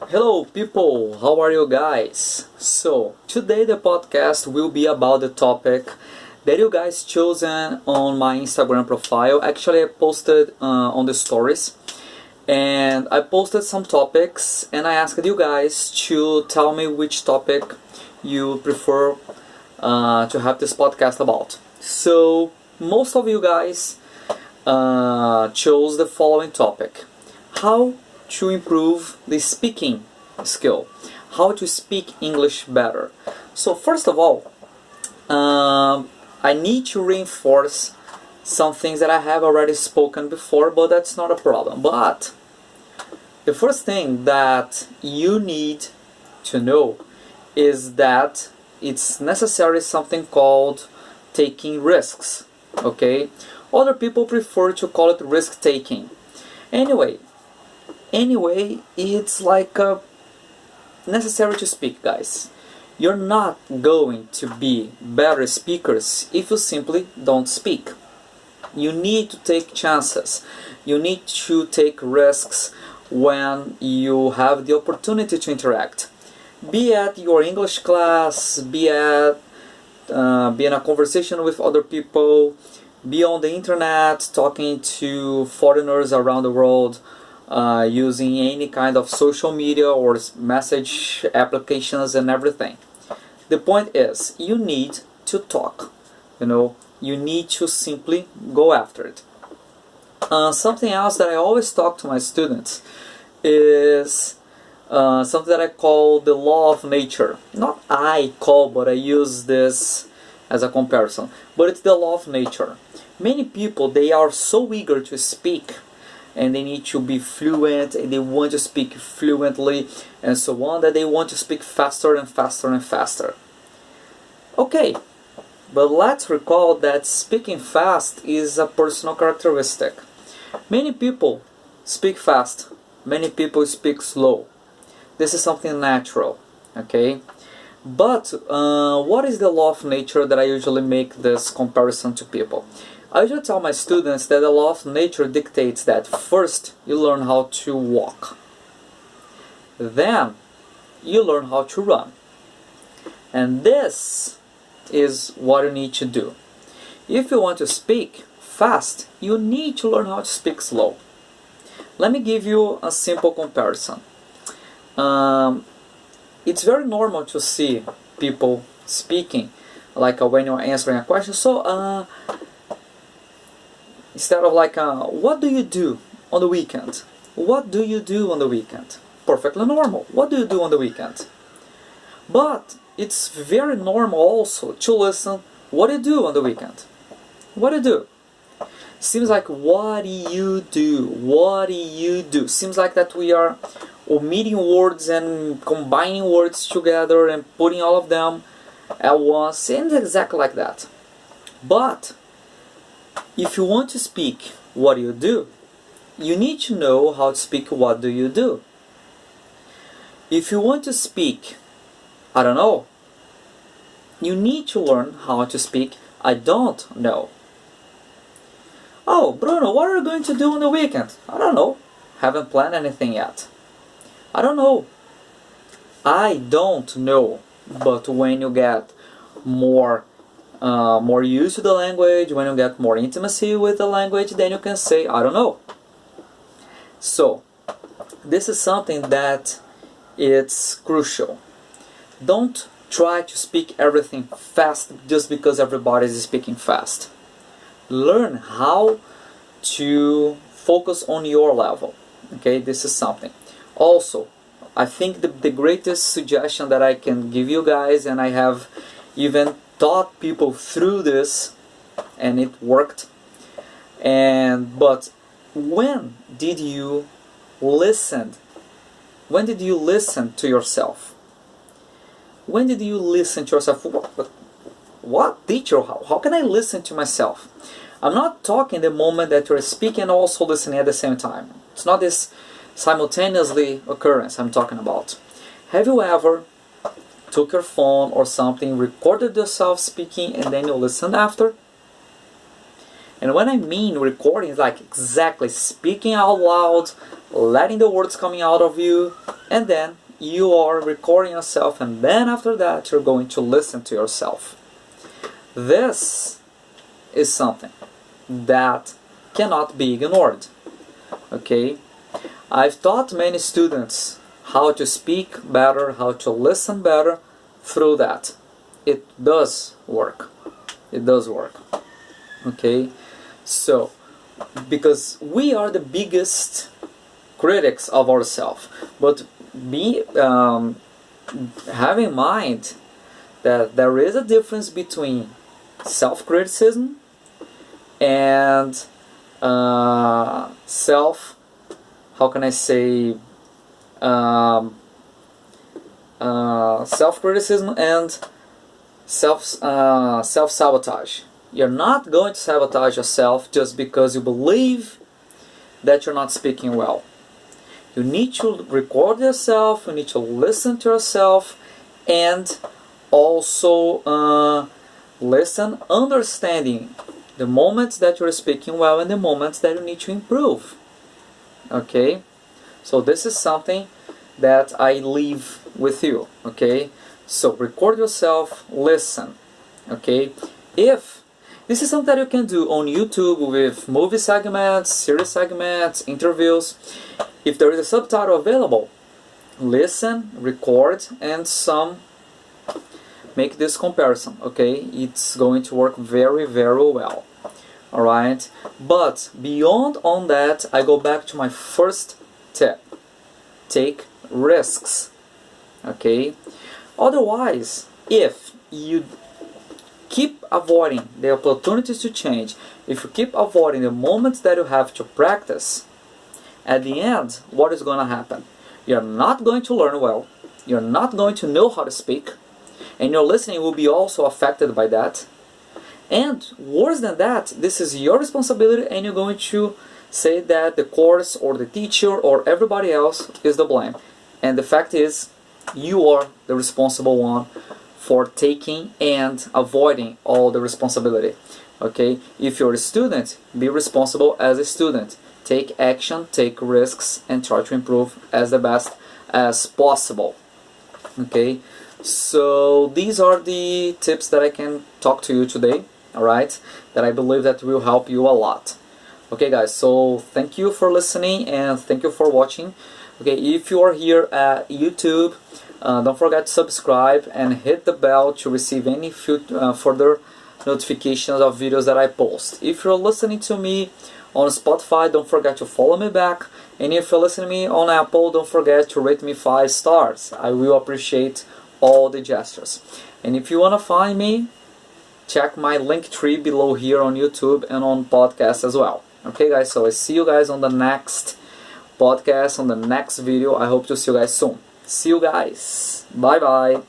Hello people, how are you guys? So today the podcast will be about the topic that you guys chosen on my Instagram profile. Actually I posted on the stories and I posted some topics and I asked you guys to tell me which topic you prefer to have this podcast about. So most of you guys chose the following topic: how to improve the speaking skill, how to speak English better. So first of all, I need to reinforce some things that I have already spoken before, but that's not a problem. But the first thing that you need to know is that it's necessary something called taking risks. Okay, other people prefer to call it risk taking. Anyway, it's like necessary to speak, guys. You're not going to be better speakers if you simply don't speak. You need to take chances. You need to take risks when you have the opportunity to interact. Be at your English class, be in a conversation with other people, be on the internet talking to foreigners around the world, using any kind of social media or message applications and everything. The point is, you need to talk. You need to simply go after it. Something else that I always talk to my students is something that I call the law of nature. Not I call, but I use this as a comparison. But it's the law of nature. Many people, they are so eager to speak, and they need to be fluent, and they want to speak fluently, and so on, that they want to speak faster and faster and faster. Okay, but let's recall that speaking fast is a personal characteristic. Many people speak fast, many people speak slow. This is something natural, okay? But what is the law of nature that I usually make this comparison to people? I usually tell my students that the law of nature dictates that first you learn how to walk, then you learn how to run. And this is what you need to do. If you want to speak fast, you need to learn how to speak slow. Let me give you a simple comparison. It's very normal to see people speaking like when you're answering a question. So, instead of like, what do you do on the weekend? What do you do on the weekend? Perfectly normal. What do you do on the weekend? But it's very normal also to listen, what do you do on the weekend? What do you do? Seems like, what do you do? What do you do? Seems like that we are omitting words and combining words together and putting all of them at once. And exactly like that. But if you want to speak what do you do, you need to know how to speak what do you do. If you want to speak, I don't know, you need to learn how to speak I don't know. Oh, Bruno, what are you going to do on the weekend? I don't know. Haven't planned anything yet. I don't know. I don't know. But when you get more used to the language, when you get more intimacy with the language, then you can say, I don't know. So, this is something that it's crucial. Don't try to speak everything fast just because everybody is speaking fast. Learn how to focus on your level. Okay, this is something. Also, I think the greatest suggestion that I can give you guys, and I have even taught people through this, and it worked. But when did you listen? When did you listen to yourself? When did you listen to yourself? What teacher? How can I listen to myself? I'm not talking the moment that you're speaking and also listening at the same time. It's not this simultaneously occurrence I'm talking about. Have you ever took your phone or something, recorded yourself speaking, and then you listened after? And when I mean recording, it's like exactly speaking out loud, letting the words coming out of you, and then you are recording yourself, and then after that you're going to listen to yourself. This is something that cannot be ignored. Okay? I've taught many students how to speak better, how to listen better through that. It does work. It does work. Okay? So, because we are the biggest critics of ourselves, but have in mind that there is a difference between self-criticism and self-criticism and self-sabotage. You're not going to sabotage yourself just because you believe that you're not speaking well. You need to record yourself, you need to listen to yourself, and also listen, understanding the moments that you're speaking well and the moments that you need to improve. Okay? So this is something that I leave with you. Okay? So record yourself, listen. Okay? If this is something that you can do on YouTube with movie segments, series segments, interviews. If there is a subtitle available, listen, record, and make this comparison. Okay? It's going to work very, very well. Alright? But beyond on that, I go back to my first tip. Take risks. Okay? Otherwise, if you keep avoiding the opportunities to change, if you keep avoiding the moments that you have to practice, at the end, what is going to happen? You're not going to learn well, you're not going to know how to speak, and your listening will be also affected by that. And worse than that, this is your responsibility, and you're going to say that the course or the teacher or everybody else is the blame. And the fact is, you are the responsible one for taking and avoiding all the responsibility. Okay? If you're a student, be responsible as a student. Take action, take risks, and try to improve as the best as possible. Okay? So these are the tips that I can talk to you today. Alright? That I believe that will help you a lot. Okay guys, so thank you for listening and thank you for watching. Okay, if you are here at YouTube, don't forget to subscribe and hit the bell to receive any further notifications of videos that I post. If you're listening to me on Spotify, don't forget to follow me back. And if you're listening to me on Apple, don't forget to rate me 5 stars. I will appreciate all the gestures. And if you want to find me, check my link tree below here on YouTube and on podcast as well. Okay guys, so I see you guys on the next podcast, on the next video. I hope to see you guys soon. See you guys. Bye bye.